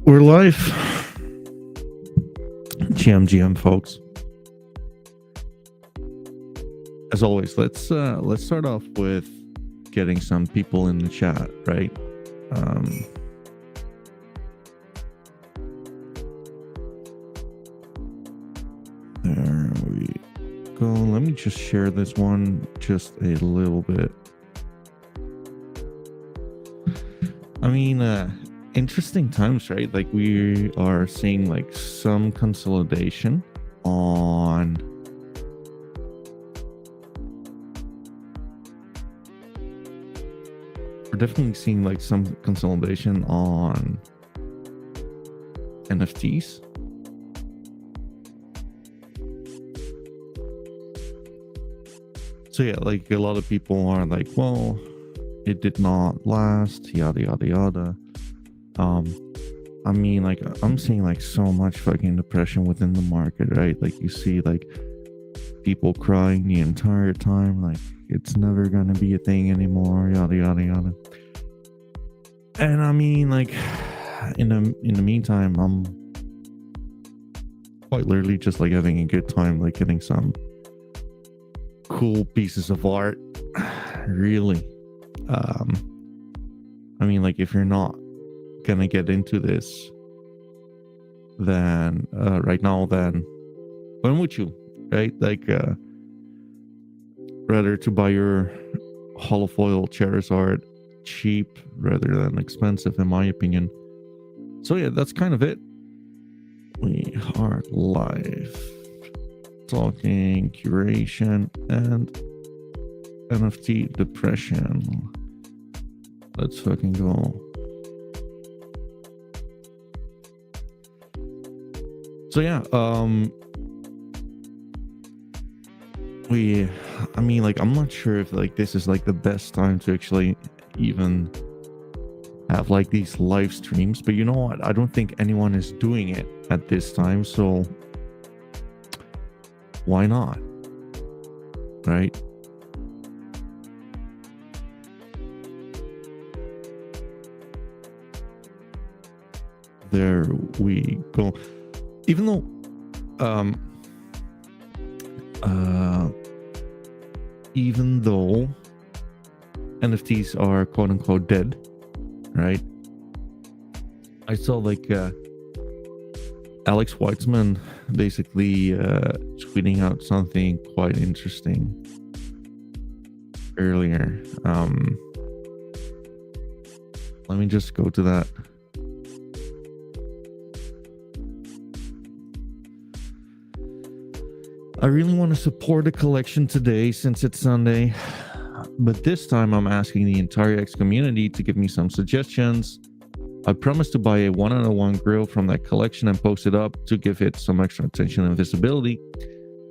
We're live. GM, folks. As always, let's start off with getting some people in the chat, right? There we go. Let me just share this one just a little bit. I mean, interesting times, right? Like, we are seeing like some consolidation on we're definitely seeing like some consolidation on NFTs. So yeah, like a lot of people are like, well, it did not last, yada yada yada. I mean, like, I'm seeing like so much fucking depression within the market, right? Like, you see like people crying the entire time, like it's never gonna be a thing anymore, yada yada yada. And I mean, like, in the meantime, I'm quite literally just like having a good time, like getting some cool pieces of art. Really. I mean, like, if you're not gonna get into this, then right now, then when would you, right? Like, rather to buy your holofoil Charizard cheap rather than expensive, in my opinion. So yeah, that's kind of it. We are live talking curation and NFT depression. Let's fucking go. So yeah, I mean, like, I'm not sure if like this is like the best time to actually even have like these live streams, but you know what? I don't think anyone is doing it at this time, so why not? Right? There we go. Even though NFTs are quote unquote dead, right? I saw like Alex Weitzman basically tweeting out something quite interesting earlier. Let me just go to that. I really want to support the collection today since it's Sunday, but this time I'm asking the entire X community to give me some suggestions. I promised to buy a 101 grill from that collection and post it up to give it some extra attention and visibility.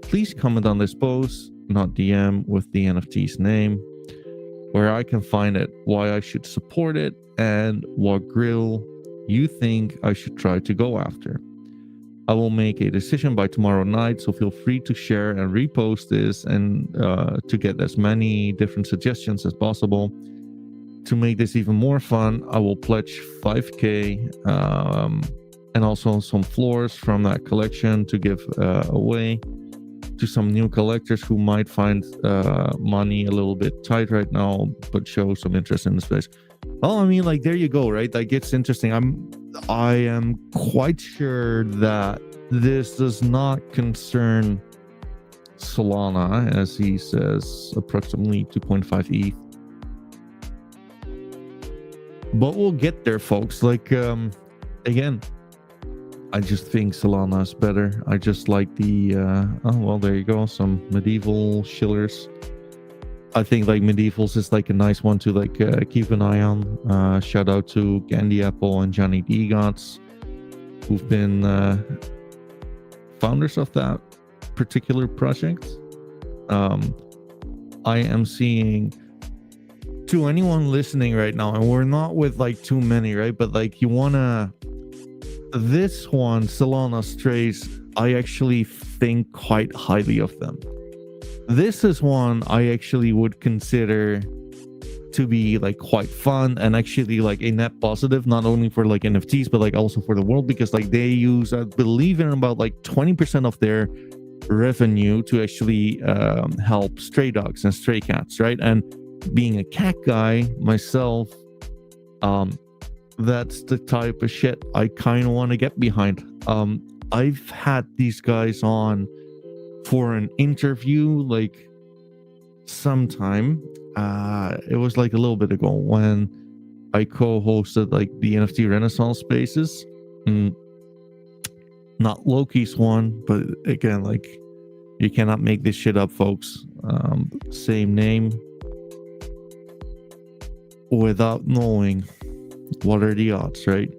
Please comment on this post, not DM, with the NFT's name, where I can find it, why I should support it, and what grill you think I should try to go after. I will make a decision by tomorrow night, so feel free to share and repost this and to get as many different suggestions as possible. To make this even more fun, I will pledge 5k and also some floors from that collection to give away to some new collectors who might find money a little bit tight right now, but show some interest in the space. Well, I mean, like, there you go, right? Like, it's interesting. I am quite sure that this does not concern Solana, as he says, approximately 2.5 ETH. But we'll get there, folks. Like, again, I just think Solana is better. I just like the oh, well, there you go, some medieval shillers. I think like medievals is like a nice one to like keep an eye on. Shout out to Candy Apple and Johnny D Gots, who've been founders of that particular project. I am seeing, to anyone listening right now, and we're not with like too many, right? But like, you wanna, this one, Solana Strays, I actually think quite highly of them. This is one I actually would consider to be like quite fun and actually like a net positive, not only for like NFTs but like also for the world, because like they use, I believe, in about like 20% of their revenue to actually help stray dogs and stray cats, right? And being a cat guy myself, that's the type of shit I kind of want to get behind. I've had these guys on for an interview like sometime. It was like a little bit ago when I co-hosted like the NFT Renaissance spaces. Not Loki's one, but again, like, you cannot make this shit up, folks. Same name without knowing what are the odds, right?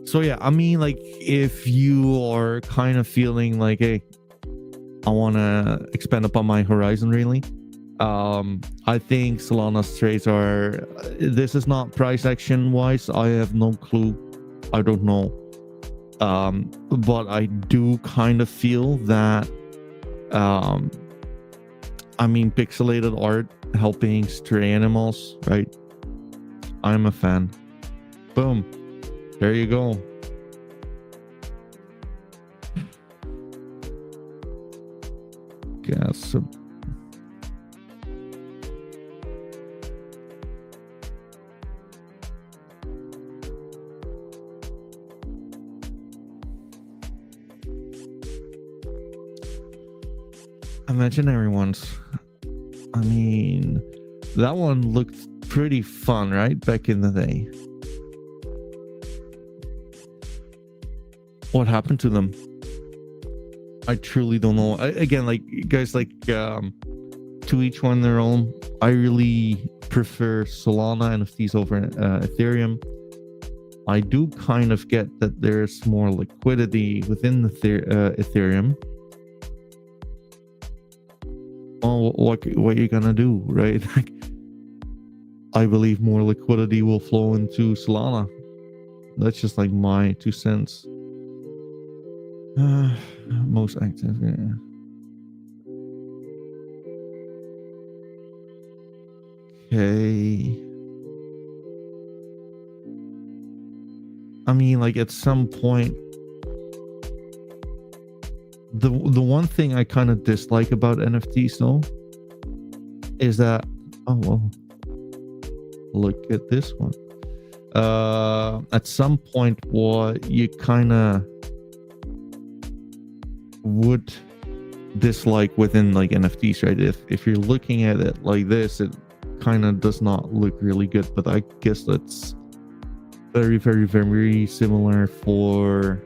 So yeah, I mean, like, if you are kind of feeling like, hey, I want to expand upon my horizon, really, I think Solana strays are, this is not price action wise, I have no clue, I don't know, but I do kind of feel that I mean, pixelated art helping stray animals, right? I'm a fan. Boom, there you go. Guess imaginary ones. I mean, that one looked pretty fun, right? Back in the day. What happened to them? I truly don't know. Again, like, guys, like, to each one their own. I really prefer Solana NFTs over Ethereum. I do kind of get that there's more liquidity within the Ethereum. Well, what are you gonna do, right? Like, I believe more liquidity will flow into Solana. That's just like my 2 cents. Most active, yeah. Okay. I mean, like, at some point, the one thing I kind of dislike about NFTs though is that, oh well, look at this one. At some point, what you kind of would dislike within like NFTs, right? If you're looking at it like this, it kind of does not look really good, but I guess that's very, very, very similar for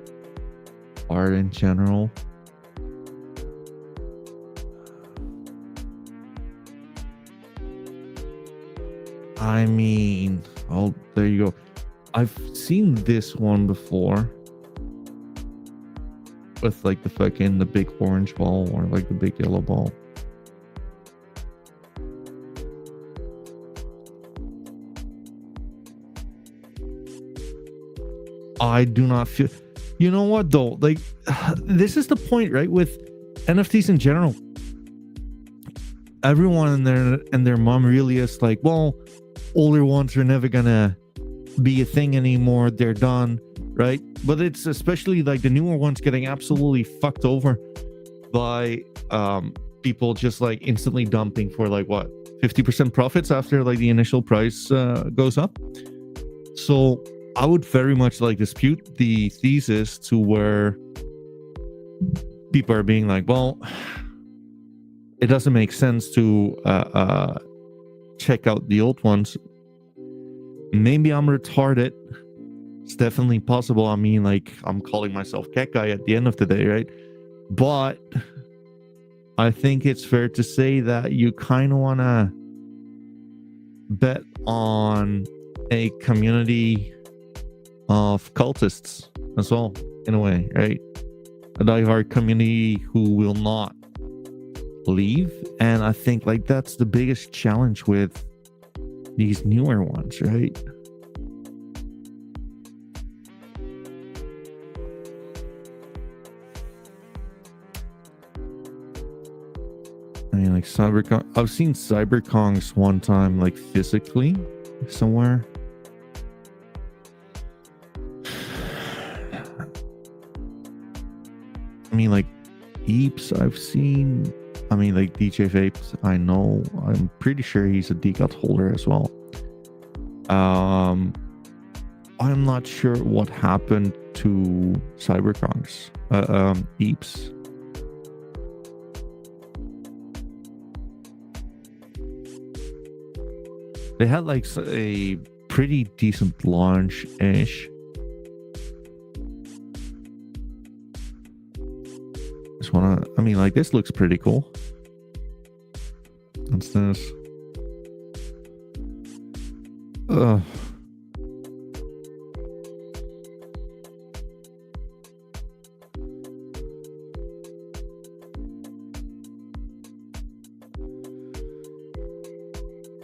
art in general. I mean, oh, there you go. I've seen this one before with like the big orange ball or like the big yellow ball. I do not feel, you know what though, like, this is the point, right, with NFTs in general. Everyone and their mom really is like, well, older ones are never gonna be a thing anymore, they're done, right? But it's especially like the newer ones getting absolutely fucked over by people just like instantly dumping for like what, 50% profits after like the initial price goes up. So I would very much like dispute the thesis to where people are being like, well, it doesn't make sense to check out the old ones. Maybe I'm retarded. It's definitely possible. I mean, like, I'm calling myself cat guy at the end of the day, right? But I think it's fair to say that you kind of want to bet on a community of cultists as well, in a way, right? A diehard community who will not leave. And I think like that's the biggest challenge with these newer ones, right? I mean, like CyberCon. I've seen CyberCons one time, like physically somewhere. I mean, like Eeps, I've seen. I mean, like DJ Vapes, I know. I'm pretty sure he's a DGOT holder as well. I'm not sure what happened to CyberCons. Eeps. They had like a pretty decent launch-ish. Just wanna, I mean, like this looks pretty cool. What's this? Ugh.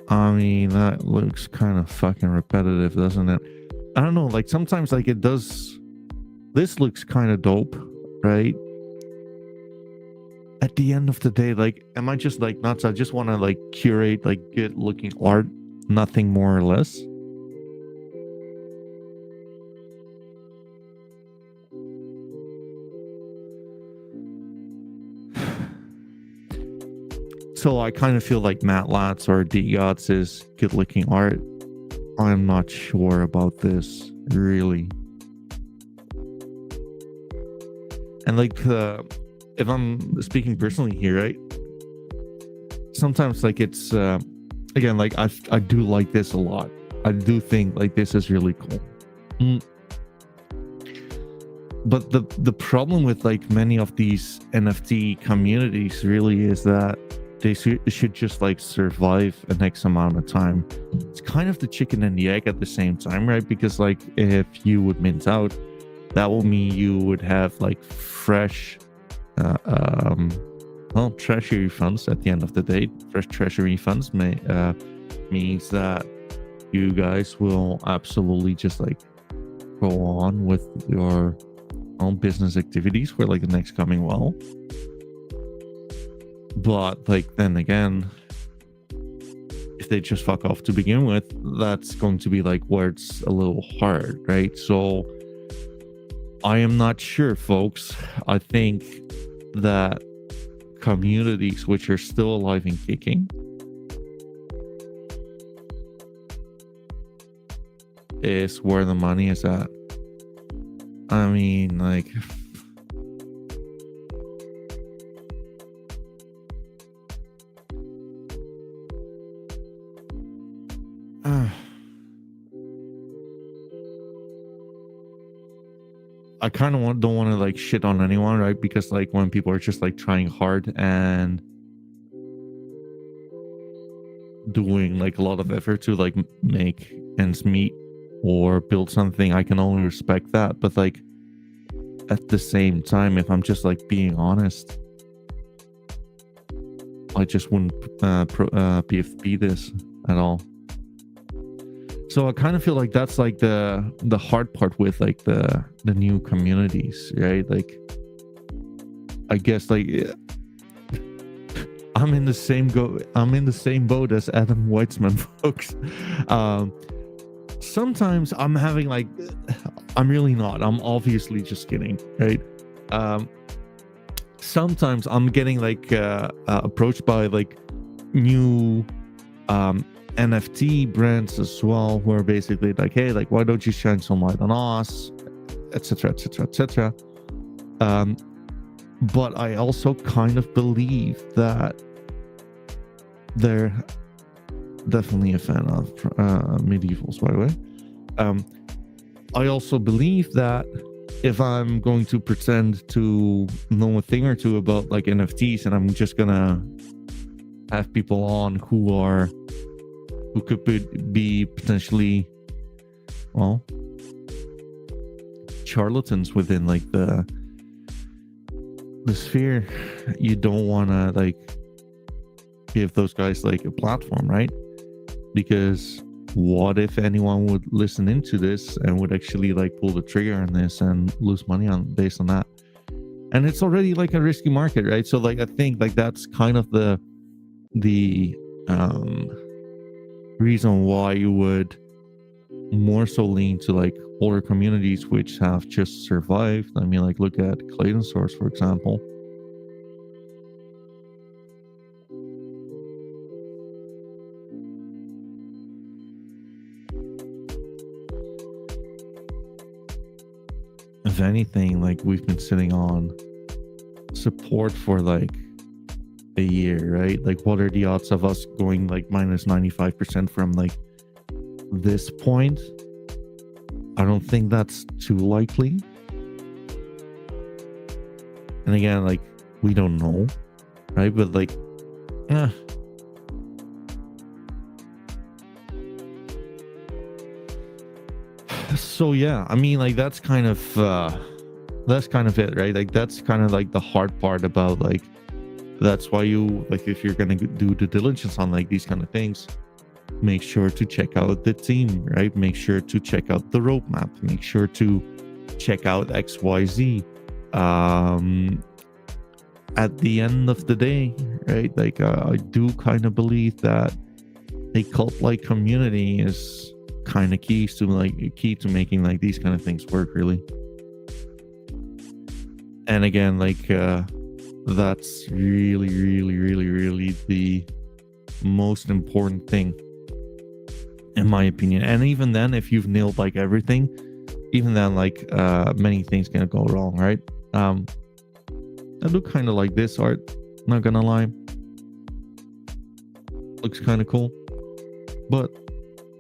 I mean, that looks kind of fucking repetitive, doesn't it? I don't know, like sometimes like it does. This looks kind of dope, right? At the end of the day, like, am I just like nuts? I just want to like curate like good looking art, nothing more or less. So I kind of feel like Matt Latz or DGOTS is good looking art. I'm not sure about this, really. And like, if I'm speaking personally here, right? Sometimes like it's, again, like I do like this a lot. I do think like this is really cool. But the problem with like many of these NFT communities really is that they should just like survive an X amount of time. It's kind of the chicken and the egg at the same time, right? Because like if you would mint out, that will mean you would have like fresh, well, treasury funds at the end of the day. Fresh treasury funds means that you guys will absolutely just like go on with your own business activities for like the next coming well. But like then again, if they just fuck off to begin with, that's going to be like where it's a little hard, right? So I am not sure, folks. I think that communities which are still alive and kicking is where the money is at. I mean, like, I kind of don't want to like shit on anyone, right? Because like when people are just like trying hard and doing like a lot of effort to like make ends meet or build something, I can only respect that. But like at the same time, if I'm just like being honest, I just wouldn't PFP this at all. So I kind of feel like that's like the hard part with like the new communities, right? Like, I guess like I'm in the same boat as Adam Weitzman, folks. Sometimes I'm having like, I'm really not. I'm obviously just kidding, right? Sometimes I'm getting like approached by like new NFT brands as well, who are basically like, hey, like, why don't you shine some light on us, etc, etc, etc. But I also kind of believe that they're definitely a fan of medievals, by the way. I also believe that if I'm going to pretend to know a thing or two about like NFTs, and I'm just gonna have people on who could be potentially, well, charlatans within like the sphere, you don't want to like give those guys like a platform, right? Because what if anyone would listen into this and would actually like pull the trigger on this and lose money on based on that? And it's already like a risky market, right? So like I think like that's kind of the the reason why you would more so lean to like older communities which have just survived. I mean, like, look at Clayton Source, for example. If anything, like, we've been sitting on support for like a year, right? Like, what are the odds of us going like minus 95% from like this point? I don't think that's too likely. And again, like, we don't know, right? But like, yeah. So yeah, I mean, like, that's kind of it, right? Like, that's kind of like the hard part about like, that's why you, like, if you're gonna do due diligence on like these kind of things, make sure to check out the team, right? Make sure to check out the roadmap, make sure to check out XYZ. At the end of the day, right, like, I do kind of believe that a cult-like community is kind of key to making like these kind of things work, really. And again, like, that's really the most important thing, in my opinion. And even then, if you've nailed like everything, even then, like, many things can go wrong, right? I look kind of like this art, not gonna lie. Looks kind of cool. But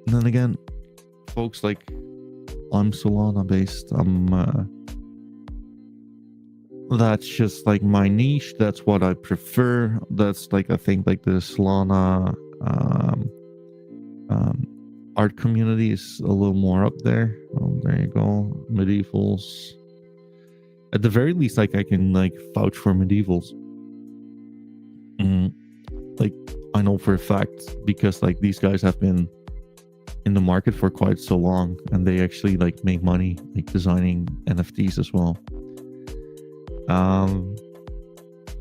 then again, folks, like, I'm Solana based. That's just like my niche. That's what I prefer. That's like, I think like the Solana art community is a little more up there. Oh, there you go. Medievals. At the very least, like, I can like vouch for medievals. Like, I know for a fact, because like these guys have been in the market for quite so long, and they actually like make money like designing NFTs as well.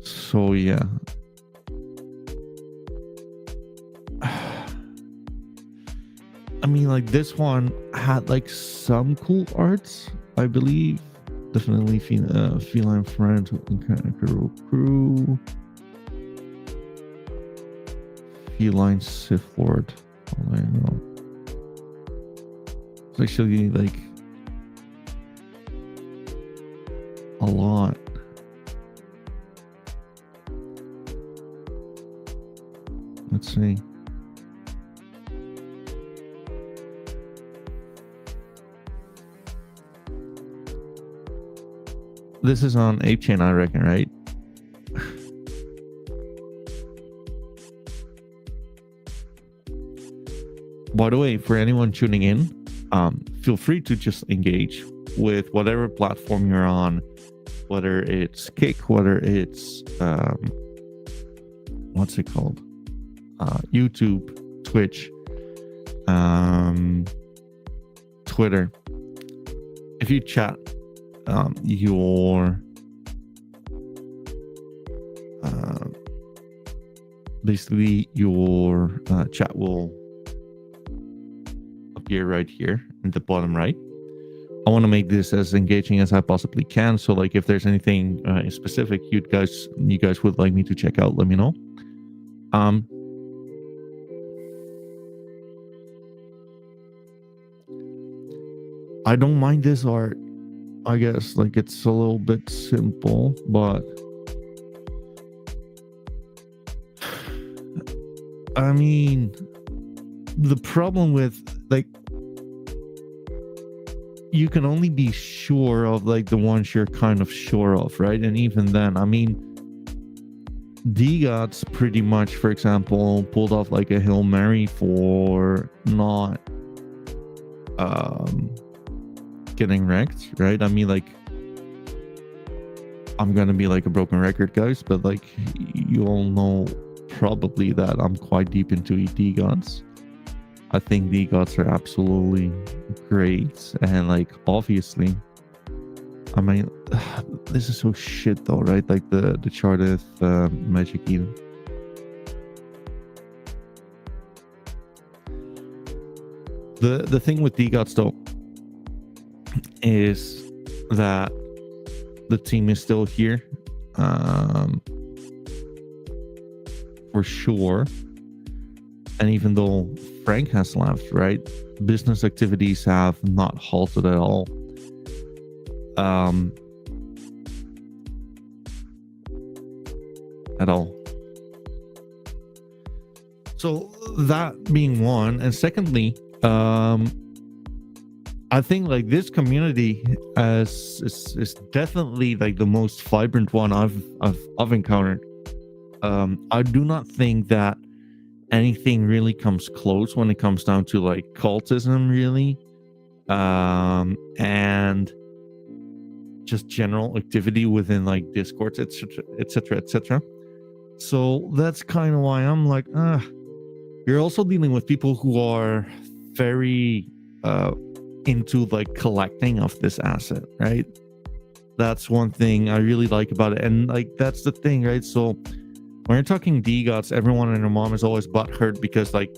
So yeah. I mean, like, this one had like some cool arts, I believe. Definitely feline friend crew. Feline Sith Lord. Oh, I know. It's actually like a lot. Let's see. This is on Ape Chain, I reckon, right? By the way, for anyone tuning in, feel free to just engage with whatever platform you're on, whether it's Kick, whether it's what's it called, YouTube, Twitch, Twitter. If you chat, your basically your chat will appear right here in the bottom right. I want to make this as engaging as I possibly can, so like, if there's anything specific you guys would like me to check out, let me know. I don't mind this art. I guess like it's a little bit simple, but I mean, the problem with like, you can only be sure of like the ones you're kind of sure of, right? And even then, I mean, DGOT's pretty much, for example, pulled off like a Hail Mary for not getting wrecked, right? I mean, like, I'm gonna be like a broken record, guys, but like, you all know probably that I'm quite deep into DGOTs. I think DGOTs are absolutely great, and like, obviously, I mean, this is so shit though, right? Like the Charted Magic Eden. The thing with DGOTS though is that the team is still here, for sure. And even though Frank has left, right, business activities have not halted at all. At all. So that being one, and secondly, I think like this community is definitely like the most vibrant one I've encountered. I do not think that anything really comes close when it comes down to like cultism, really, and just general activity within like discords, etc., etc., etc. So that's kind of why I'm like, you're also dealing with people who are very into like collecting of this asset, right? That's one thing I really like about it. And like that's the thing, right? So when you're talking DGOTS, everyone and their mom is always butthurt because like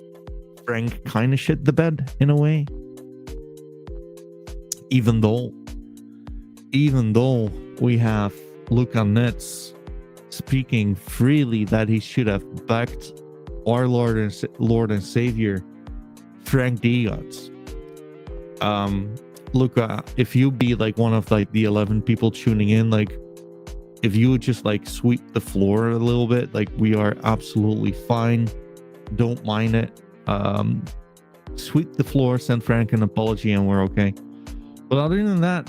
Frank kind of shit the bed in a way. Even though we have Luca Nets speaking freely that he should have backed our Lord and Savior Frank DGOTS. Luca, if you be like one of like the 11 people tuning in, like if you would just like sweep the floor a little bit, like we are absolutely fine, don't mind it. Sweep the floor, send Frank an apology, and we're okay. But other than that,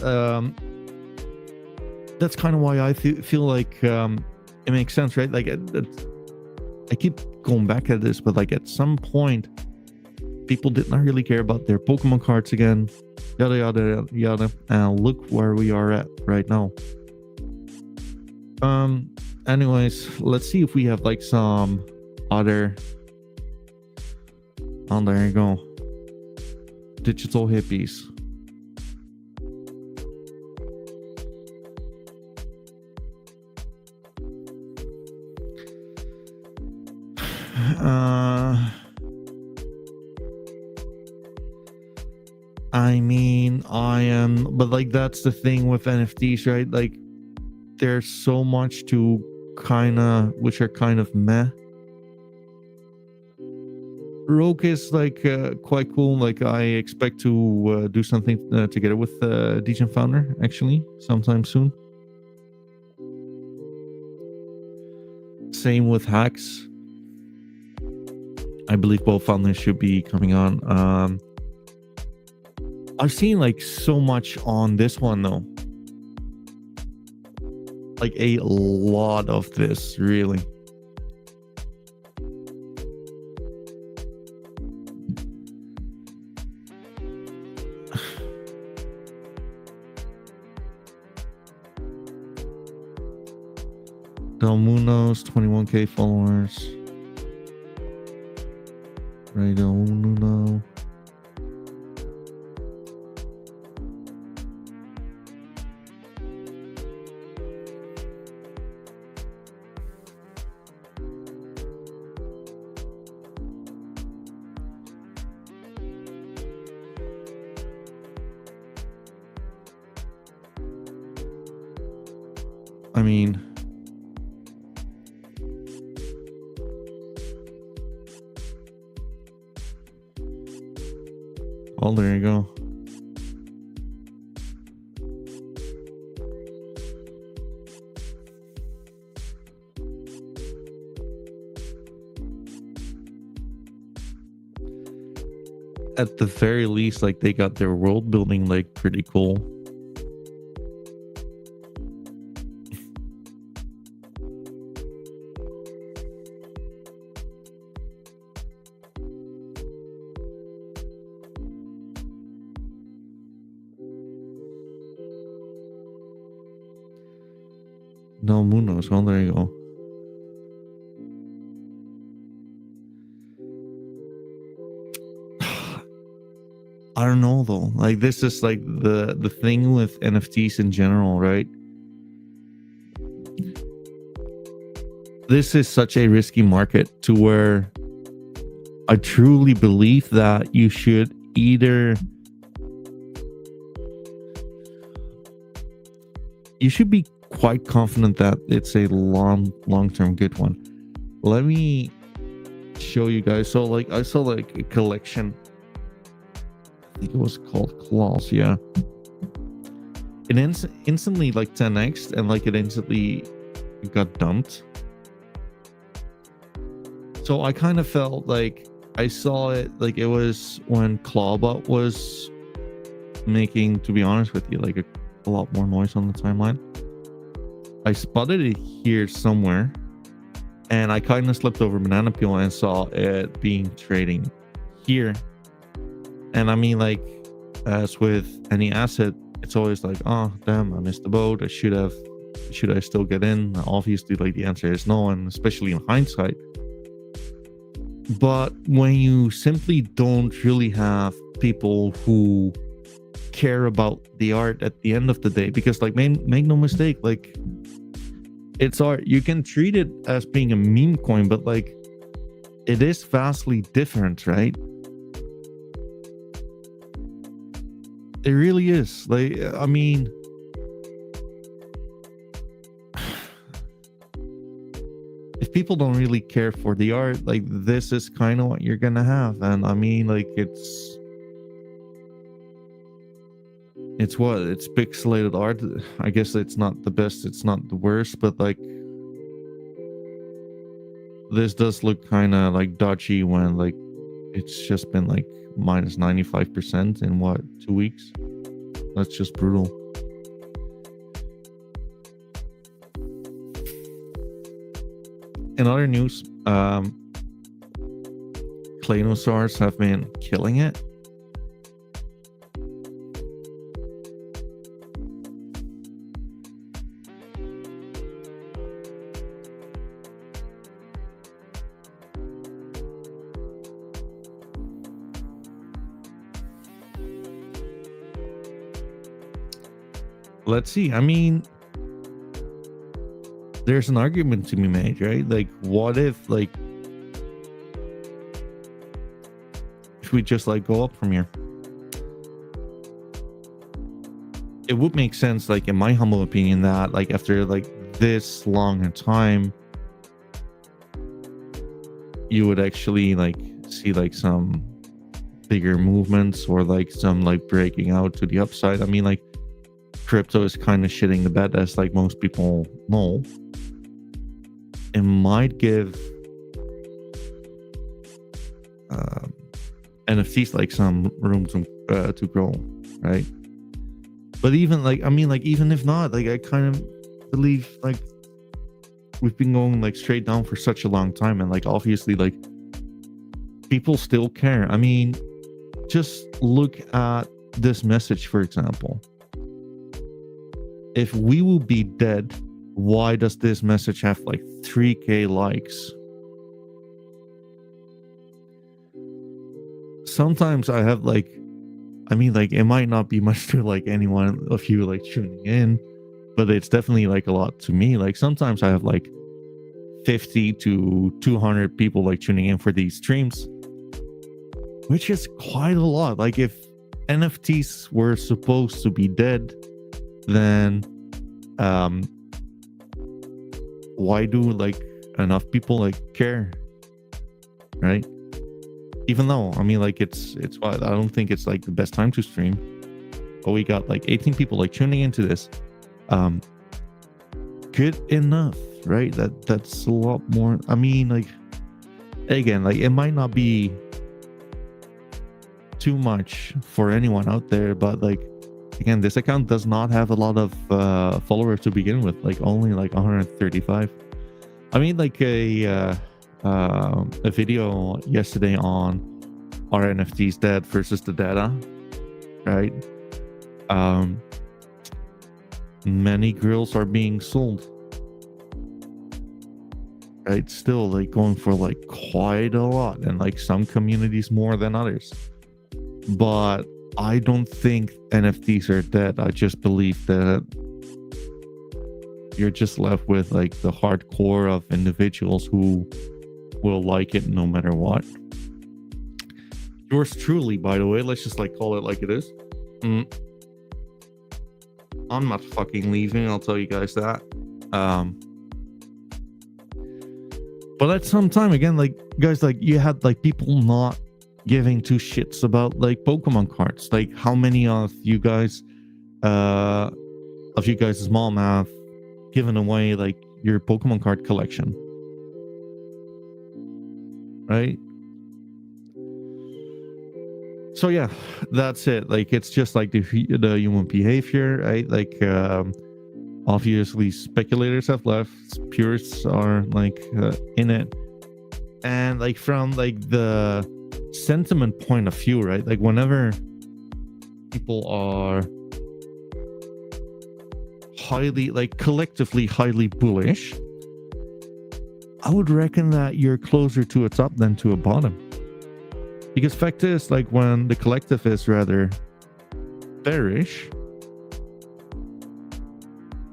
that's kind of why I feel like it makes sense, right? Like I keep going back at this, but like at some point people did not really care about their Pokemon cards again, yada yada yada, and look where we are at right now. Anyways, let's see if we have like some other, oh, there you go, digital hippies. I mean, but like that's the thing with NFTs, right? Like there's so much to which are kind of meh. Rogue is like quite cool. Like I expect to do something together with Degen Founder actually sometime soon. Same with Hacks. I believe both founders should be coming on. I've seen like so much on this one though. Like a lot of this, really. Del Muno's 21k followers. Ray Del Muno. I mean, well, there you go. At the very least, like they got their world building like pretty cool. No Munoz. Well, there you go. I don't know though. Like this is like the thing with NFTs in general, right? This is such a risky market to where I truly believe that you should either you should be quite confident that it's a long-term good one. Let me show you guys. So like I saw like a collection, I think it was called Claws. Yeah, it instantly like 10x, and like it instantly got dumped. So I kind of felt like I saw it like it was when Clawbot was making, to be honest with you, like a lot more noise on the timeline. I spotted it here somewhere, and I kind of slipped over Banana Peel and saw it being trading here. And I mean, like, as with any asset, it's always like, oh damn, I missed the boat. Should I still get in? Obviously, like, the answer is no, and especially in hindsight. But when you simply don't really have people who care about the art at the end of the day, because like make no mistake, like, it's art. You can treat it as being a meme coin, but like it is vastly different, right? It really is. Like, I mean, if people don't really care for the art, like, this is kind of what you're gonna have. And I mean, like, it's pixelated art. I guess it's not the best, it's not the worst, but like, this does look kind of like dodgy when like it's just been like minus 95% in what, 2 weeks. That's just brutal. In other news, Claynosaurs have been killing it. Let's see. I mean, there's an argument to be made, right? Like, what if, like, if we just like go up from here? It would make sense, like, in my humble opinion, that like after like this long a time, you would actually like see like some bigger movements, or like some like breaking out to the upside. I mean, like, crypto is kind of shitting the bed, as like most people know. It might give NFTs like some room to grow, right? But even like, I mean, like, even if not, like, I kind of believe like we've been going like straight down for such a long time, and like obviously like people still care. I mean, just look at this message, for example. If we will be dead, why does this message have like 3k likes? Sometimes I have like, I mean, like, it might not be much to like anyone of you like tuning in, but it's definitely like a lot to me. Like, sometimes I have like 50 to 200 people like tuning in for these streams, which is quite a lot. Like, if NFTs were supposed to be dead, then why do like enough people like care, right? Even though, I mean, like, it's I don't think it's like the best time to stream, but we got like 18 people like tuning into this. Good enough, right? That's a lot more. I mean, like, again, like, it might not be too much for anyone out there, but like, again, this account does not have a lot of followers to begin with, like only like 135. I mean, like a video yesterday on are NFTs dead versus the data, right? Many grills are being sold, right? Still like going for like quite a lot, and like some communities more than others. But I don't think NFTs are dead. I just believe that you're just left with like the hardcore of individuals who will like it no matter what. Yours truly, by the way. Let's just like call it like it is. I'm not fucking leaving, I'll tell you guys that. But at some time again, like guys, like you had like people not giving two shits about like Pokemon cards. Like how many of you guys mom have given away like your Pokemon card collection? Right? So yeah, that's it. Like it's just like the human behavior, right? Like obviously speculators have left, purists are like in it, and like from like the sentiment point of view, right? Like whenever people are highly, like collectively highly bullish, I would reckon that you're closer to a top than to a bottom. Because fact is, like when the collective is rather bearish,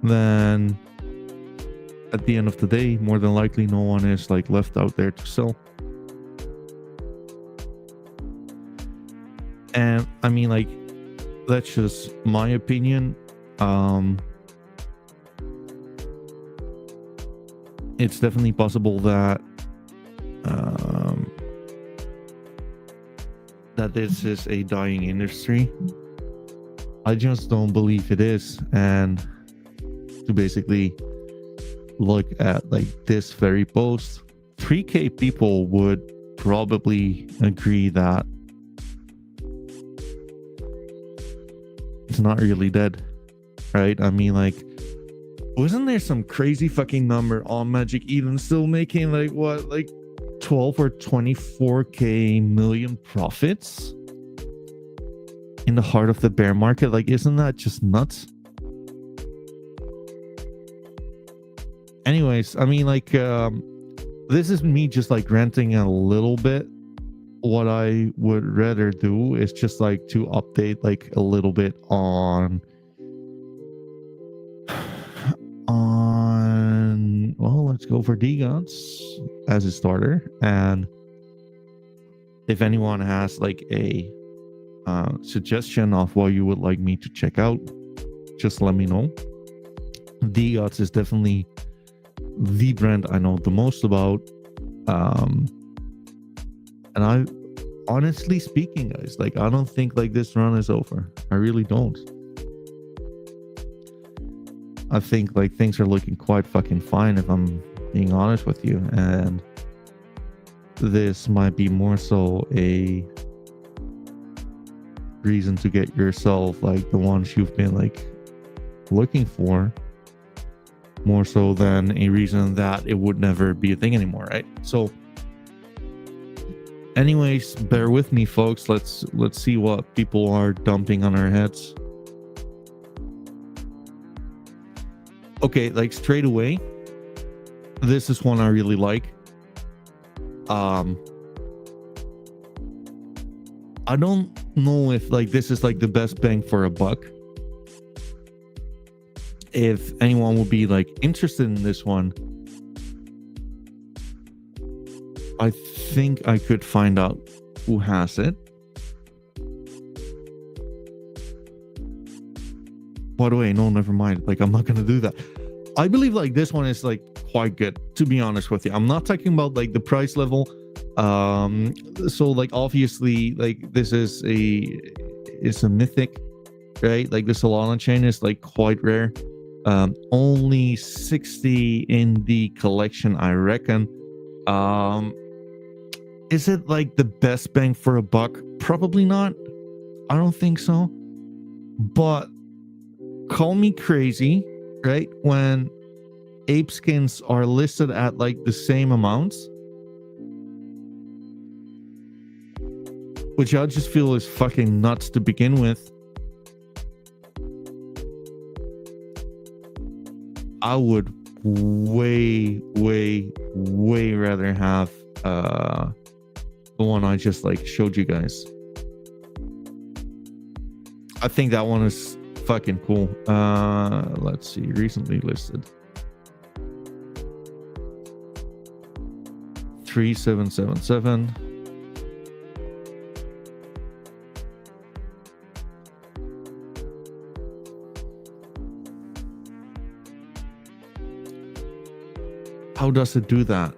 then at the end of the day, more than likely no one is like left out there to sell. And I mean, like, that's just my opinion. It's definitely possible that that this is a dying industry. I just don't believe it is. And to basically look at like this very post, 3K people would probably agree that it's not really dead, right? I mean, like, wasn't there some crazy fucking number on Magic Eden still making like what, like 12 or 24k million profits in the heart of the bear market? Like, isn't that just nuts? Anyways, I mean, like, this is me just like ranting a little bit. What I would rather do is just like to update like a little bit on well, let's go for D-Gods as a starter. And if anyone has like a suggestion of what you would like me to check out, just let me know. D-Gods is definitely the brand I know the most about. And I, honestly speaking, guys, like I don't think like this run is over. I really don't. I think like things are looking quite fucking fine, if I'm being honest with you, and this might be more so a reason to get yourself like the ones you've been like looking for, more so than a reason that it would never be a thing anymore, right? So anyways, bear with me, folks. Let's see what people are dumping on our heads. Okay, like straight away, this is one I really like. I don't know if like this is like the best bang for a buck. If anyone would be like interested in this one, I think I could find out who has it. By the way, no, never mind. Like, I'm not gonna do that. I believe like this one is like quite good, to be honest with you. I'm not talking about like the price level. So like obviously like this is a mythic, right? Like the Solana chain is like quite rare. Only 60 in the collection, I reckon. Is it like the best bang for a buck? Probably not. I don't think so. But call me crazy, right? When ape skins are listed at like the same amounts, which I just feel is fucking nuts to begin with. I would way rather have the one I just like showed you guys. I think that one is fucking cool. Let's see, recently listed 3777. How does it do that?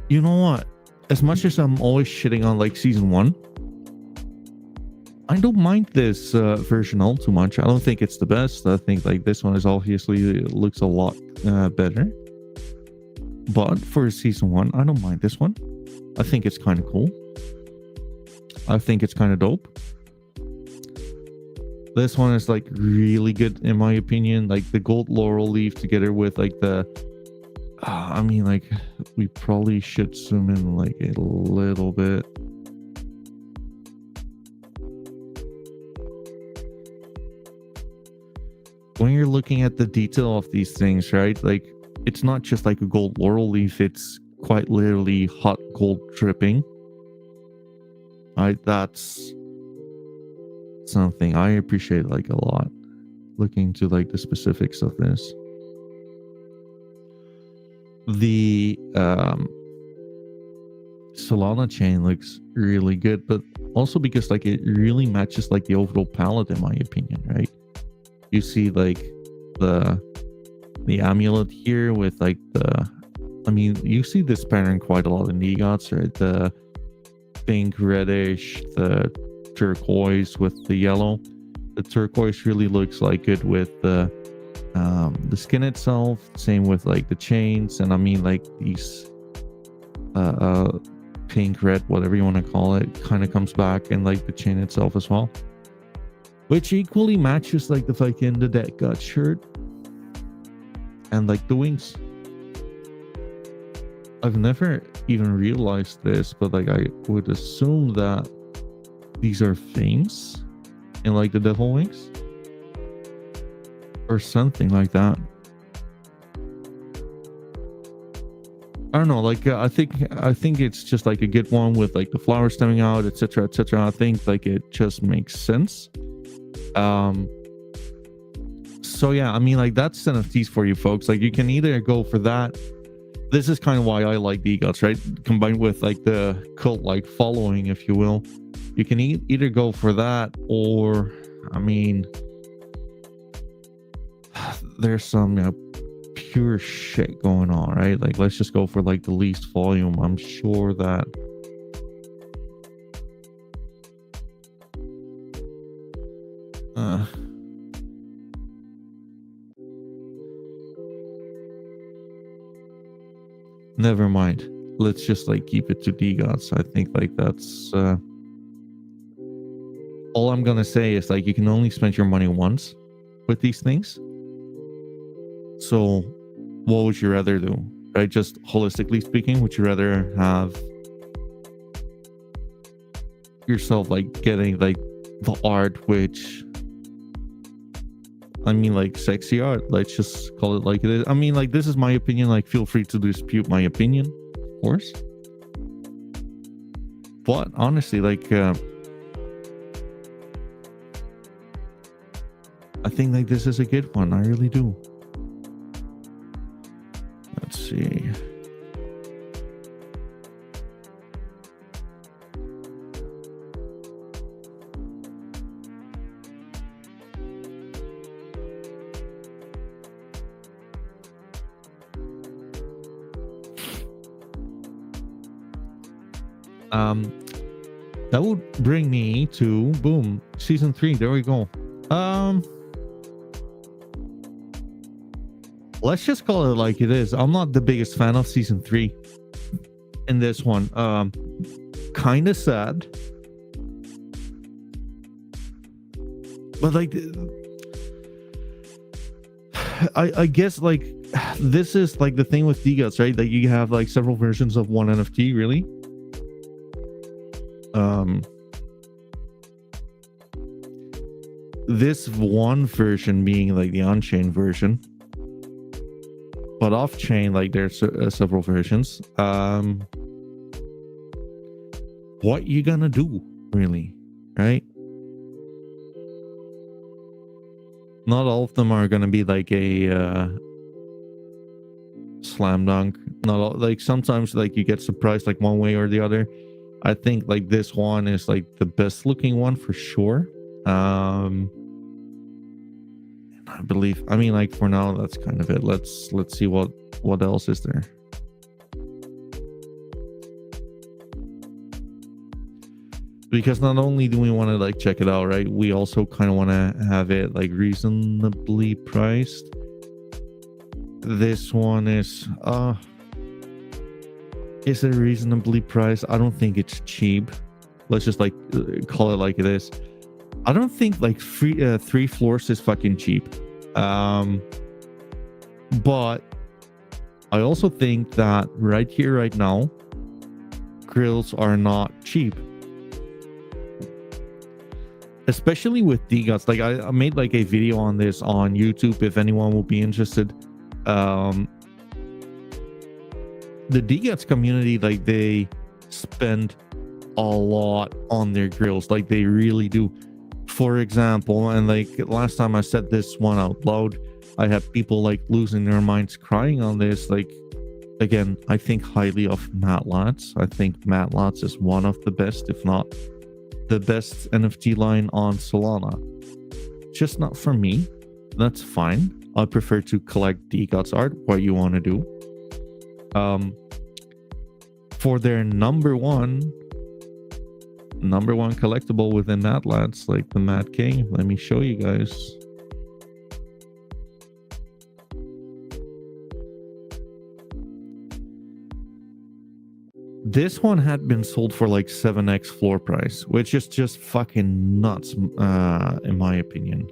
You know what? As much as I'm always shitting on like season 1, I don't mind this version all too much. I don't think it's the best. I think like this one is obviously looks a lot better. But for season 1, I don't mind this one. I think it's kind of cool. I think it's kind of dope. This one is like really good in my opinion. Like the gold laurel leaf together with like the I mean, like, we probably should zoom in like a little bit. When you're looking at the detail of these things, right? Like, it's not just like a gold laurel leaf, it's quite literally hot gold dripping. Right? That's something I appreciate like a lot. Looking to like the specifics of this. The Solana chain looks really good, but also because like it really matches like the overall palette in my opinion, right? You see like the amulet here with like I mean, you see this pattern quite a lot in the gods, right? The pink, reddish, the turquoise with the yellow. The turquoise really looks like good with the skin itself, same with like the chains, and I mean like these pink, red, whatever you want to call it, kind of comes back, and like the chain itself as well, which equally matches like the fucking the deck gut shirt and like the wings. I've never even realized this, but like I would assume that these are fangs in like the devil wings or something like that. I don't know, like I think it's just like a good one with like the flowers stemming out, etc, etc. I think like it just makes sense. So yeah, I mean, like that's NFTs for you folks. Like you can either go for that. This is kind of why I like the EGOTs, right? Combined with like the cult like following, if you will. You can either go for that, or I mean, there's some pure shit going on, right? Like let's just go for like the least volume. I'm sure that never mind. Let's just like keep it to DGOTs. I think like that's all I'm gonna say is like you can only spend your money once with these things. So what would you rather do? Right? Just holistically speaking, would you rather have yourself like getting like the art, which I mean like sexy art, let's just call it like it is. I mean, like this is my opinion, like feel free to dispute my opinion, of course. But honestly, like I think like this is a good one. I really do. Let's see. That would bring me to boom, season 3. There we go. Let's just call it like it is. I'm not the biggest fan of season 3 in this one. Kind of sad, but like I guess like this is like the thing with DGOTs, right? That you have like several versions of one NFT, really. This one version being like the on-chain version, but off-chain like there's several versions. What you gonna do, really, right? Not all of them are gonna be like a slam dunk. Not all, like sometimes like you get surprised like one way or the other. I think like this one is like the best looking one for sure. I believe, I mean, like for now, that's kind of it. Let's see what else is there. Because not only do we want to like check it out, right? We also kind of want to have it like reasonably priced. This one is it reasonably priced? I don't think it's cheap. Let's just like call it like it is. I don't think like 3 floors is fucking cheap. But I also think that right here, right now, grills are not cheap. Especially with D-Guts. Like I made like a video on this on YouTube if anyone will be interested. The D-Guts community, like they spend a lot on their grills. Like they really do. For example, and like last time I said this one out loud, I had people like losing their minds crying on this. Like, again, I think highly of Matt Latz. I think Matt Latz is one of the best, if not the best NFT line on Solana. Just not for me. That's fine. I prefer to collect D-Guts art, what you want to do. For their number one collectible within Matt Latz, like the Mad King, let me show you guys. This one had been sold for like 7x floor price, which is just fucking nuts, in my opinion.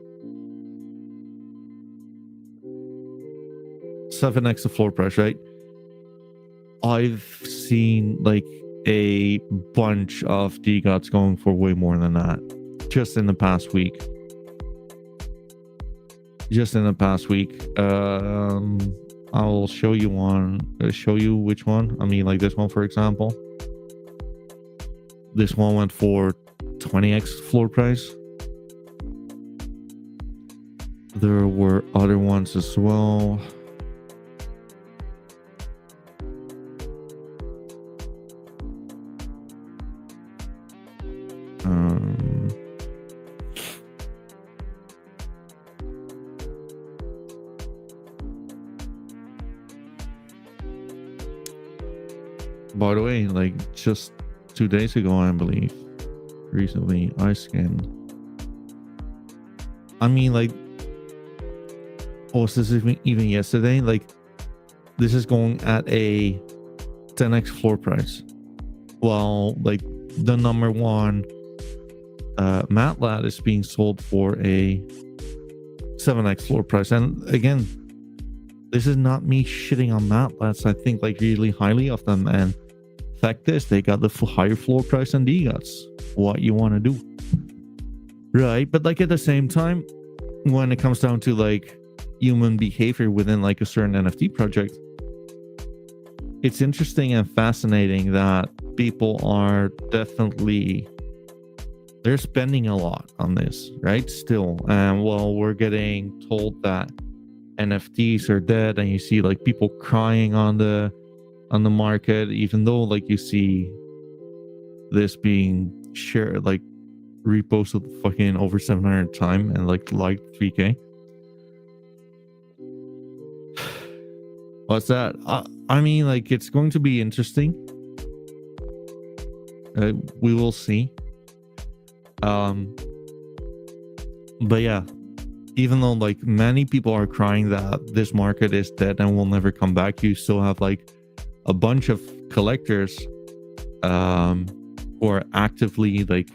7x the floor price, right? I've seen like a bunch of D-Guts going for way more than that just in the past week. I'll show you one. Show you which one. I mean, like this one, for example. This one went for 20x floor price. There were other ones as well. By the way, like just 2 days ago, I believe, recently, I scanned. I mean, like, was this even yesterday? Like, this is going at a 10x floor price. Well, like the number one Matt Latz is being sold for a 7x floor price. And again, this is not me shitting on Matt Latz. I think like really highly of them. And fact is, they got the higher floor price than D-Guts. What you want to do, right? But like at the same time, when it comes down to like human behavior within like a certain NFT project, it's interesting and fascinating that people are definitely, they're spending a lot on this, right? Still, and well, we're getting told that NFTs are dead, and you see like people crying on the market, even though like you see this being shared, like reposted fucking over 700 times and like 3K. What's that? I mean, like it's going to be interesting. We will see. But yeah, even though like many people are crying that this market is dead and will never come back, you still have like a bunch of collectors who are actively like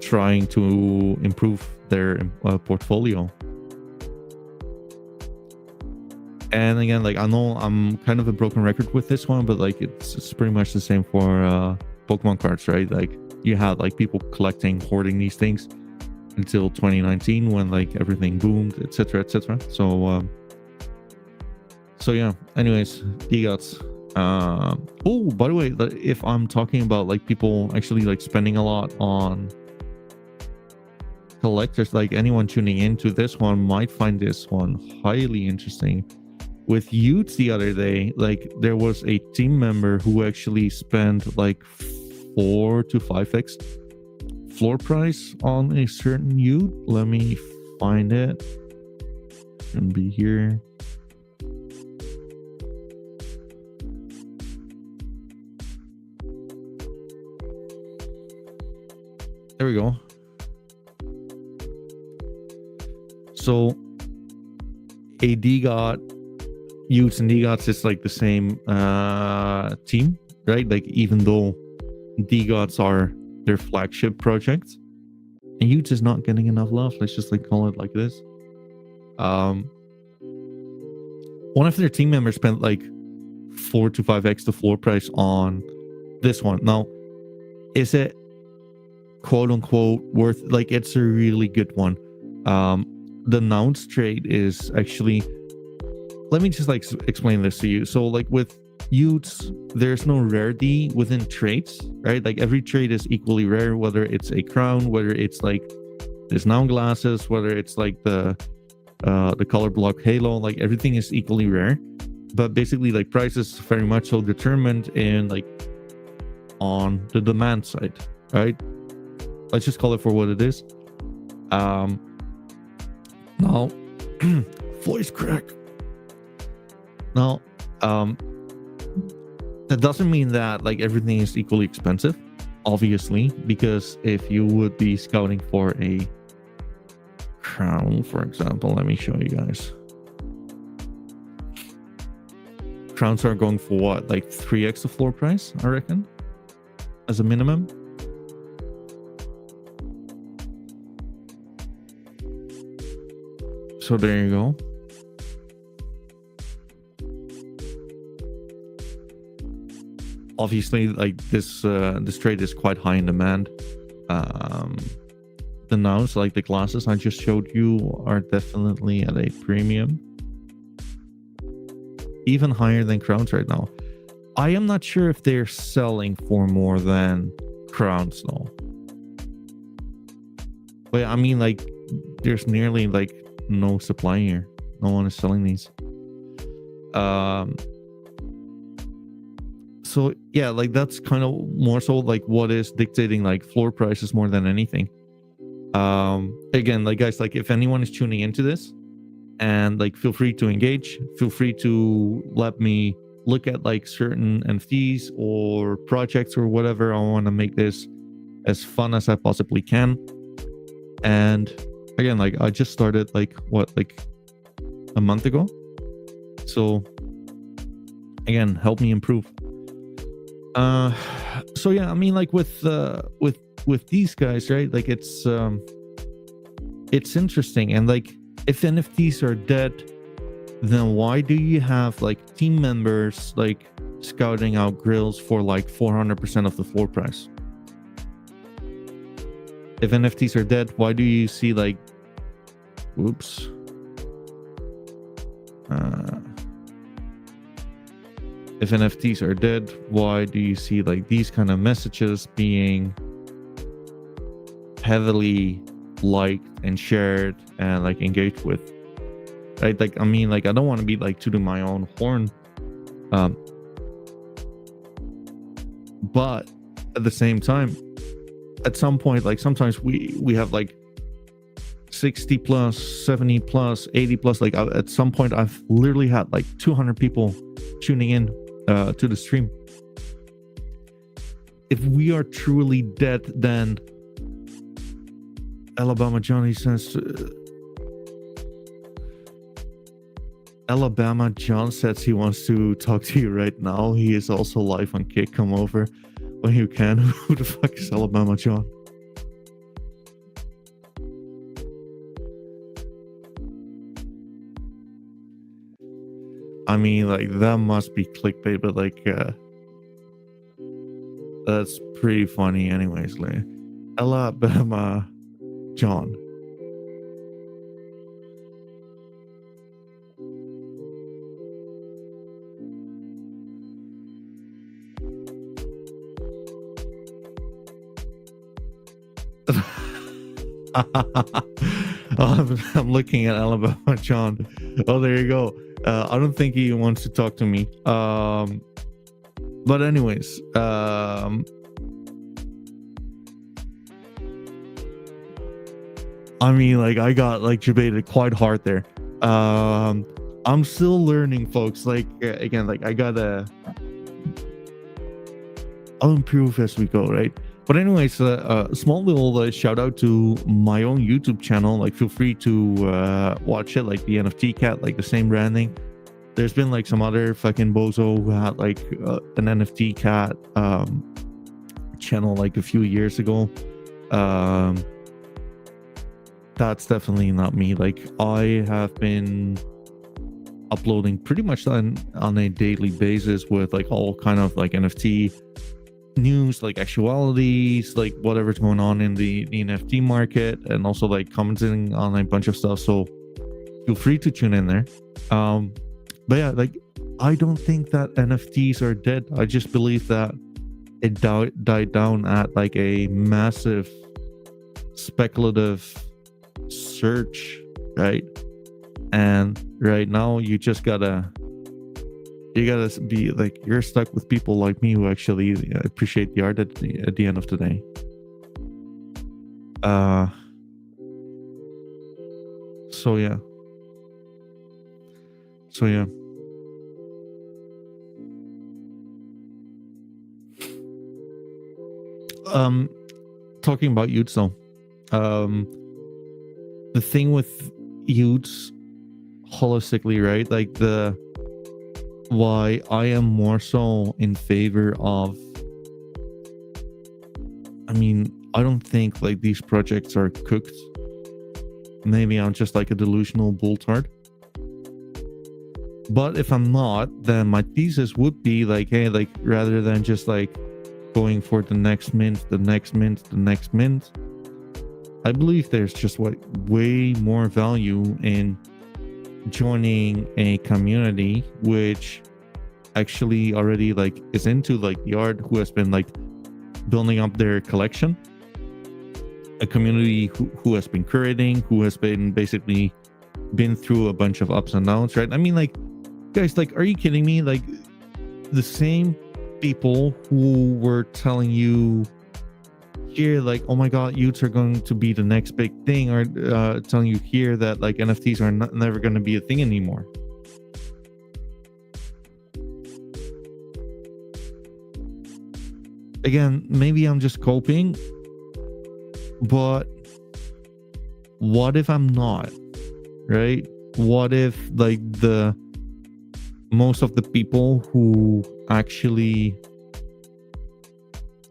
trying to improve their portfolio. And again, like I know I'm kind of a broken record with this one, but like it's pretty much the same for Pokemon cards, right? Like you had like people collecting, hoarding these things until 2019 when like everything boomed, etc., etc. So yeah, anyways, D-Guts. Oh, by the way, if I'm talking about like people actually like spending a lot on collectors, like anyone tuning into this one might find this one highly interesting. with Utes the other day, like there was a team member who actually spent like 4 to 5x floor price on a certain Ute. Let me find it. Shouldn't be here. There we go. So a DGOT, Utes and DGOTs is like the same team, right? Like even though DGOTs are their flagship projects, and Utes is not getting enough love. Let's just like call it like this. One of their team members spent like 4 to 5x the floor price on this one. Now, is it quote unquote worth? Like, it's a really good one. The Nouns trade is actually, let me just like explain this to you. So like with Utes, there's no rarity within trades, right? Like every trade is equally rare, whether it's a crown, whether it's like this noun glasses, whether it's like the color block halo, like everything is equally rare. But basically like price is very much so determined in like on the demand side, right? Let's just call it for what it is. Now voice crack. Now that doesn't mean that like everything is equally expensive, obviously, because if you would be scouting for a crown, for example, let me show you guys. Crowns are going for what, like 3x the floor price, I reckon, as a minimum. So there you go. Obviously, like this trade is quite high in demand. The nouns, like the glasses I just showed you, are definitely at a premium, even higher than crowns right now. I am not sure if they're selling for more than crowns though. But I mean, like, there's nearly like no supply here. No one is selling these. So yeah, like that's kind of more so like what is dictating like floor prices more than anything. Again, like guys, like if anyone is tuning into this, and like feel free to engage, feel free to let me look at like certain NFTs or projects or whatever. I want to make this as fun as I possibly can. And again, like I just started like like a month ago, so again, help me improve. So yeah, I mean, like with these guys, right? Like it's interesting. And like if NFTs are dead, then why do you have like team members like scouting out grills for like 400% of the floor price? If NFTs are dead, why do you see like, oops, if NFTs are dead, why do you see like these kind of messages being heavily liked and shared and like engaged with, right? Like, I mean, like I don't want to be like tooting my own horn, but at the same time, at some point, like sometimes we have like 60 plus, 70 plus, 80 plus. Like at some point I've literally had like 200 people tuning in to the stream. If we are truly dead, then Alabama Johnny says Alabama John says he wants to talk to you right now. He is also live on Kick. Come over when you can. Who the fuck is Alabama John? I mean, like that must be clickbait, but like that's pretty funny anyways. Like Alabama John. Oh, I'm looking at Alabama John. Oh, there you go. I don't think he wants to talk to me. But anyways, I mean, like, I got like debated quite hard there. I'm still learning, folks. Like, again, like, I'll improve as we go, right? But anyways, small little shout out to my own YouTube channel. Like, feel free to watch it. Like the NFT Cat, like the same branding. There's been like some other fucking bozo who had like an NFT Cat channel like a few years ago. That's definitely not me. Like, I have been uploading pretty much on a daily basis with like all kind of like NFT news, like actualities, like whatever's going on in the NFT market, and also like commenting on a bunch of stuff. So feel free to tune in there. But yeah, like, I don't think that NFTs are dead. I just believe that it died down at like a massive speculative search, right? And right now you gotta be like, you're stuck with people like me who actually appreciate the art at the end of the day. So yeah. Talking about youths though, the thing with youths holistically, right? Like, why I am more so in favor of, I mean, I don't think like these projects are cooked. Maybe I'm just like a delusional bulltard. But if I'm not, then my thesis would be like, hey, like, rather than just like going for the next mint, I believe there's just way more value in joining a community which actually already like is into like the art, who has been like building up their collection, a community who has been curating, who has been basically been through a bunch of ups and downs, right? I mean, like, guys, like, are you kidding me? Like, the same people who were telling you here, like, oh my god, youths are going to be the next big thing, or telling you here that like NFTs are never going to be a thing anymore. Again, maybe I'm just coping, but what if I'm not, right? What if like most of the people who actually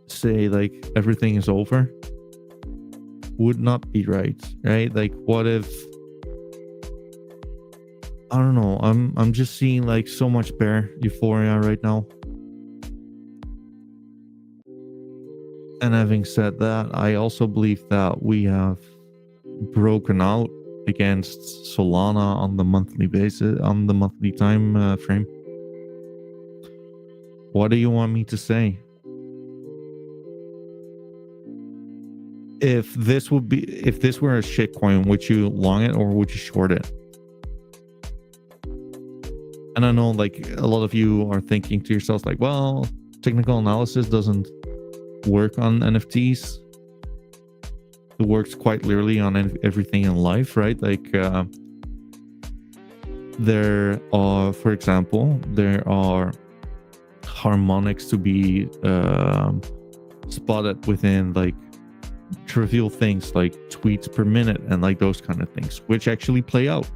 say like everything is over would not be right? Like, what if, I don't know, I'm just seeing like so much bear euphoria right now. And having said that, I also believe that we have broken out against Solana on the monthly basis, on the monthly time frame. What do you want me to say? If this were a shitcoin, would you long it or would you short it? And I know like a lot of you are thinking to yourselves like, well, technical analysis doesn't work on NFTs. It works quite literally on everything in life, right? Like there are, for example, there are harmonics to be spotted within like trivial things like tweets per minute and like those kind of things, which actually play out,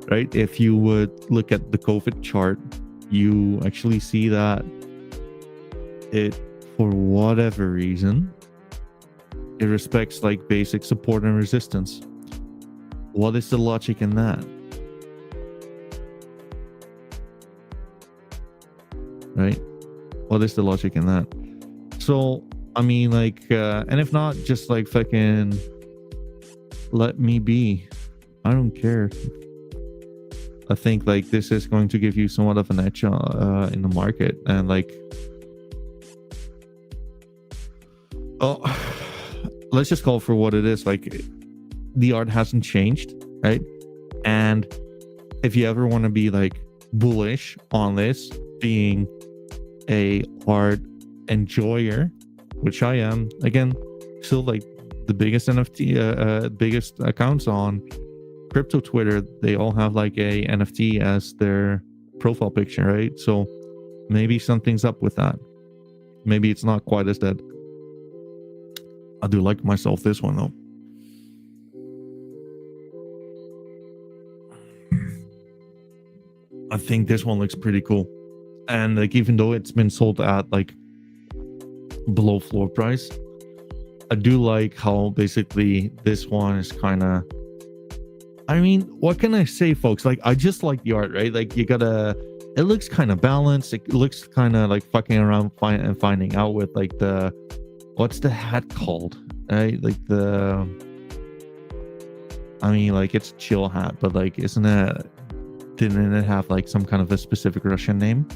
right? If you would look at the COVID chart, you actually see that it, for whatever reason, it respects like basic support and resistance. What is the logic in that? Right? What is the logic in that? So, I mean, like, and if not, just like fucking let me be. I don't care. I think like this is going to give you somewhat of an edge in the market, and like, oh, let's just call it for what it is. Like, the art hasn't changed, right? And if you ever want to be like bullish on this, being a art enjoyer, which I am, again, still like the biggest NFT, biggest accounts on crypto Twitter, they all have like a NFT as their profile picture, right? So maybe something's up with that. Maybe it's not quite as dead. I do like myself this one though. I think this one looks pretty cool. And like, even though it's been sold at like below floor price, I do like how basically this one is kind of, I mean, what can I say, folks? Like, I just like the art, right? Like, you gotta, it looks kind of balanced. It looks kind of like fucking around and finding out with like the, what's the hat called, right? Like the, I mean, like it's chill hat, but like, isn't it, didn't it have like some kind of a specific Russian name?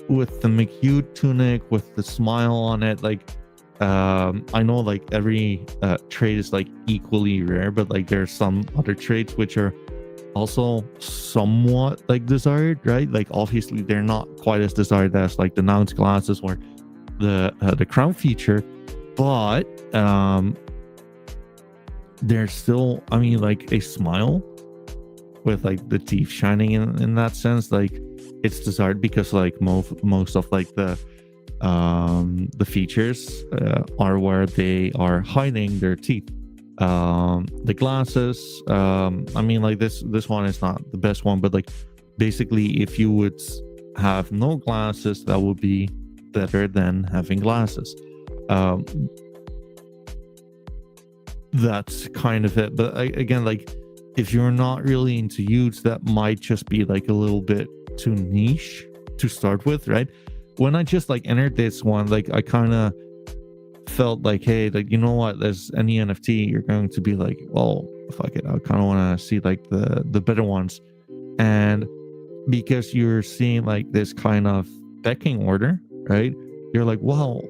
With the McHugh tunic, with the smile on it, like, I know like every trait is like equally rare, but like there are some other traits which are also somewhat like desired, right? Like obviously they're not quite as desired as like the Nouns glasses or the crown feature, but there's still, I mean, like a smile with like the teeth shining in that sense. Like it's desired because like most of like the features are where they are hiding their teeth. The glasses, I mean, like this one is not the best one, but like basically if you would have no glasses, that would be better than having glasses. That's kind of it. But again, like if you're not really into Utes, that might just be like a little bit too niche to start with, right? When I just like entered this one, like I kind of felt like, hey, like, you know what, there's any NFT, you're going to be like, well, fuck it, I kind of want to see like the better ones. And because you're seeing like this kind of pecking order, right, you're like, well,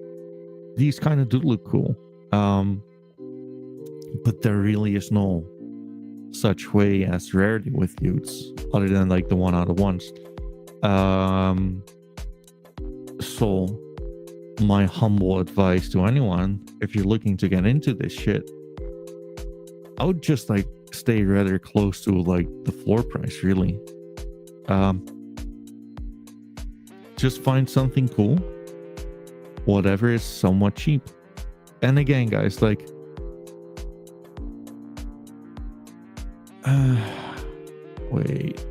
these kind of do look cool, but there really is no such way as rarity with Utes other than like the one out of ones. So my humble advice to anyone, if you're looking to get into this shit, I would just like stay rather close to like the floor price, really. Just find something cool, whatever is somewhat cheap. And again, guys, like wait,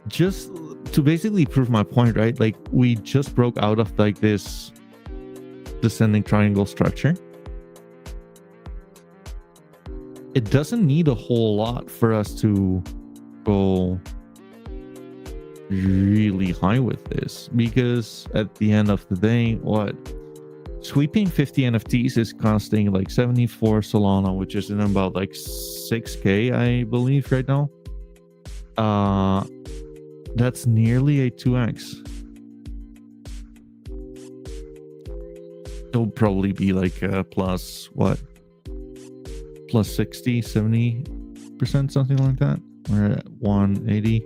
just to basically prove my point, right? Like we just broke out of like this descending triangle structure. It doesn't need a whole lot for us to go really high with this, because at the end of the day, what, sweeping 50 NFTs is costing like 74 Solana, which is in about like 6k, I believe, right now. That's nearly a 2x. It'll probably be like plus what, plus 60, 70%, something like that. We're at 180,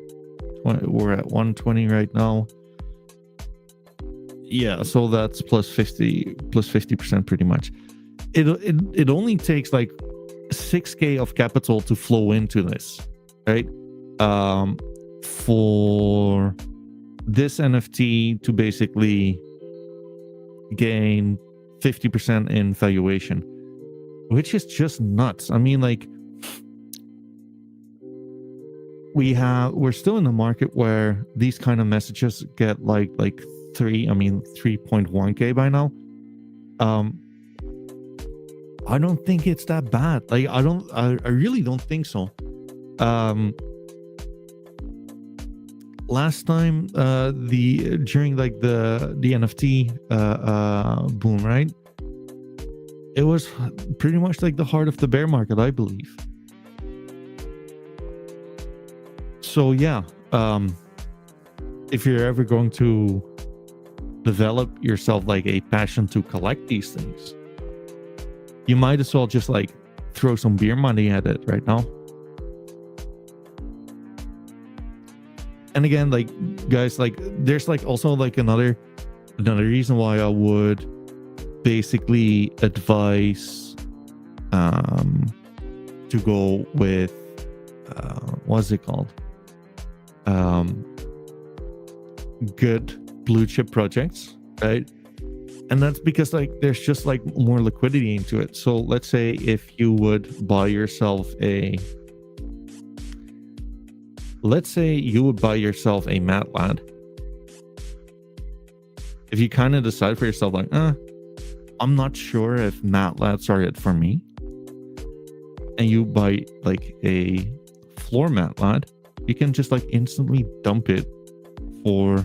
we're at 120 right now. Yeah, so that's plus 50% pretty much. It only takes like 6k of capital to flow into this, right? For this NFT to basically gain 50% in valuation, which is just nuts. I mean, like we're still in a market where these kind of messages get like 3.1k by now. I don't think it's that bad. Like I really don't think so. Last time during like the NFT boom, right, it was pretty much like the heart of the bear market, I believe. So yeah, if you're ever going to develop yourself like a passion to collect these things, you might as well just like throw some beer money at it right now. And again, like, guys, like, there's like also like another reason why I would basically advise to go with what's it called, good blue chip projects, right? And that's because like there's just like more liquidity into it. So let's say if you would buy yourself a MATLAB. If you kind of decide for yourself like, I'm not sure if MATLABs are it for me, and you buy like a floor MATLAB, you can just like instantly dump it for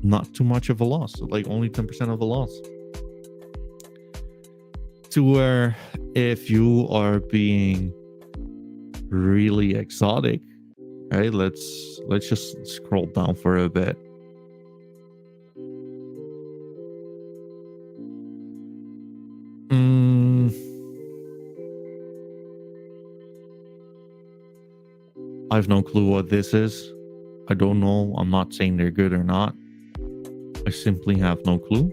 not too much of a loss, like only 10% of a loss. To where if you are being really exotic, right? Let's just scroll down for a bit. I have no clue what this is. I don't know. I'm not saying they're good or not. I simply have no clue.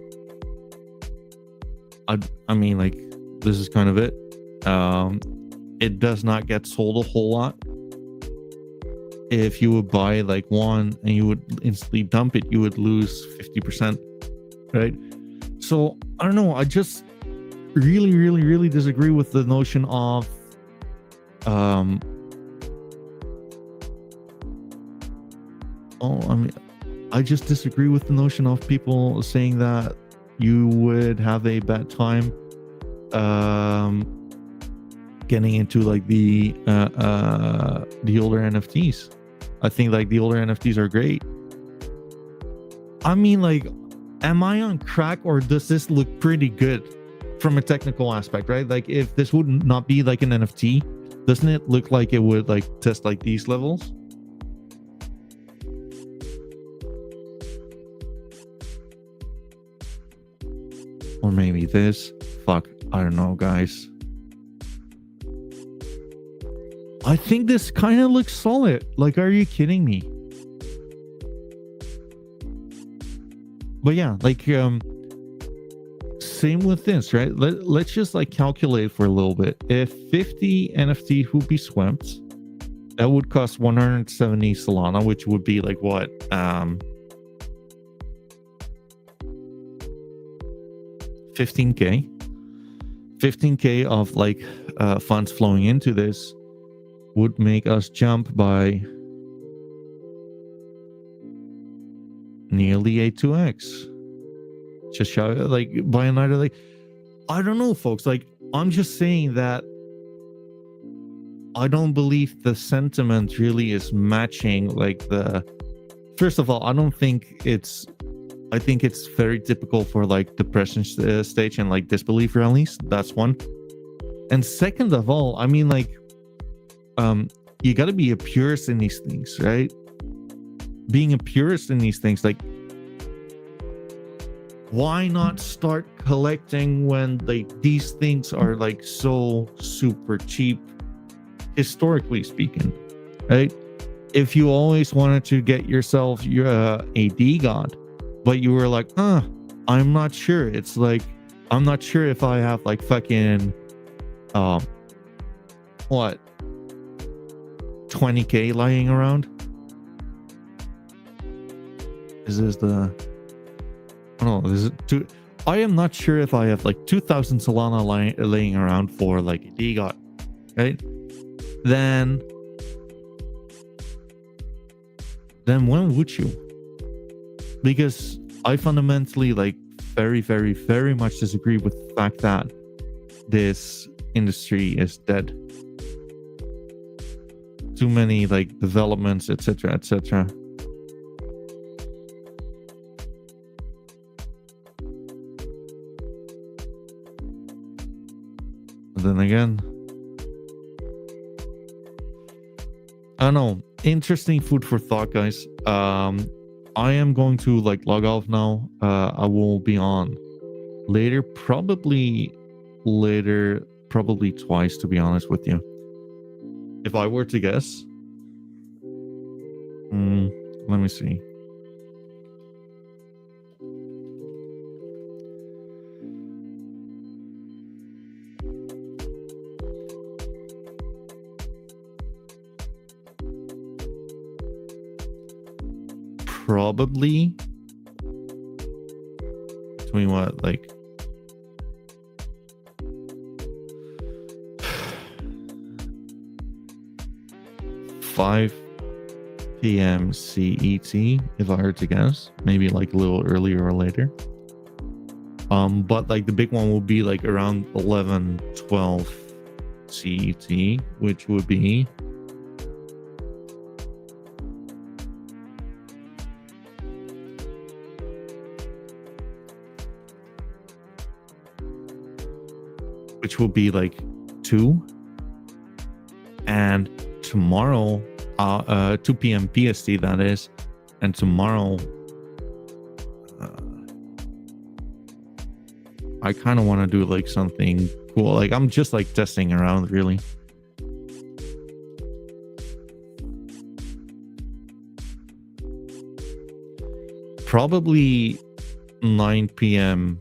I mean, like, this is kind of it. It does not get sold a whole lot. If you would buy like one and you would instantly dump it, you would lose 50%, right? So I don't know. I just really disagree with the notion of I just disagree with the notion of people saying that you would have a bad time getting into like the older NFTs. I think like the older NFTs are great. I mean, like, am I on crack, or does this look pretty good from a technical aspect, right? Like, if this would not be like an NFT, doesn't it look like it would like test like these levels? Or maybe this. Fuck, I don't know, guys. I think this kind of looks solid. Like, are you kidding me? But yeah, like, same with this, right? Let's just like calculate for a little bit. If 50 NFT would be swept, that would cost 170 Solana, which would be like what? 15K of like funds flowing into this would make us jump by nearly a 2x. Just shy, like, by another, like, I don't know, folks. Like, I'm just saying that I don't believe the sentiment really is matching like the. First of all, I think it's very typical for like depression stage and like disbelief rallies. That's one. And second of all, I mean, like, you got to be a purist in these things, right? Being a purist in these things, like, why not start collecting when like these things are like so super cheap, historically speaking, right? If you always wanted to get yourself a D God, but you were like, I'm not sure. It's like, I'm not sure if I have like fucking, what, 20K lying around? Is this the, oh, is it two? I am not sure if I have like 2,000 Solana laying around for like a DGOT, right? Then when would you? Because I fundamentally like very much disagree with the fact that this industry is dead. Too many like developments, etc., etc. Then again, I don't know. Interesting food for thought, guys. I am going to like log off now. I will be on later, probably later probably twice, to be honest with you. If I were to guess, let me see. Probably between what, like 5 p.m. CET, if I were to guess, maybe like a little earlier or later. But like the big one will be like around 11-12 CET, which would be like 2. And tomorrow 2 p.m. PST, that is, and tomorrow I kind of want to do like something cool. Like I'm just like testing around, really. Probably 9 p.m.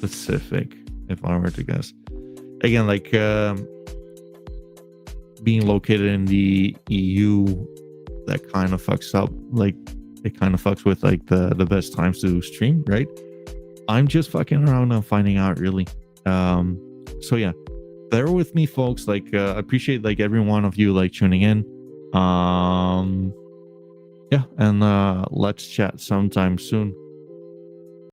Pacific, if I were to guess. Again, like being located in the EU, that kind of fucks up, like it kind of fucks with like the best times to stream, right? I'm just fucking around and finding out, really. So yeah, bear with me, folks. Like I appreciate like every one of you like tuning in. Yeah, and let's chat sometime soon.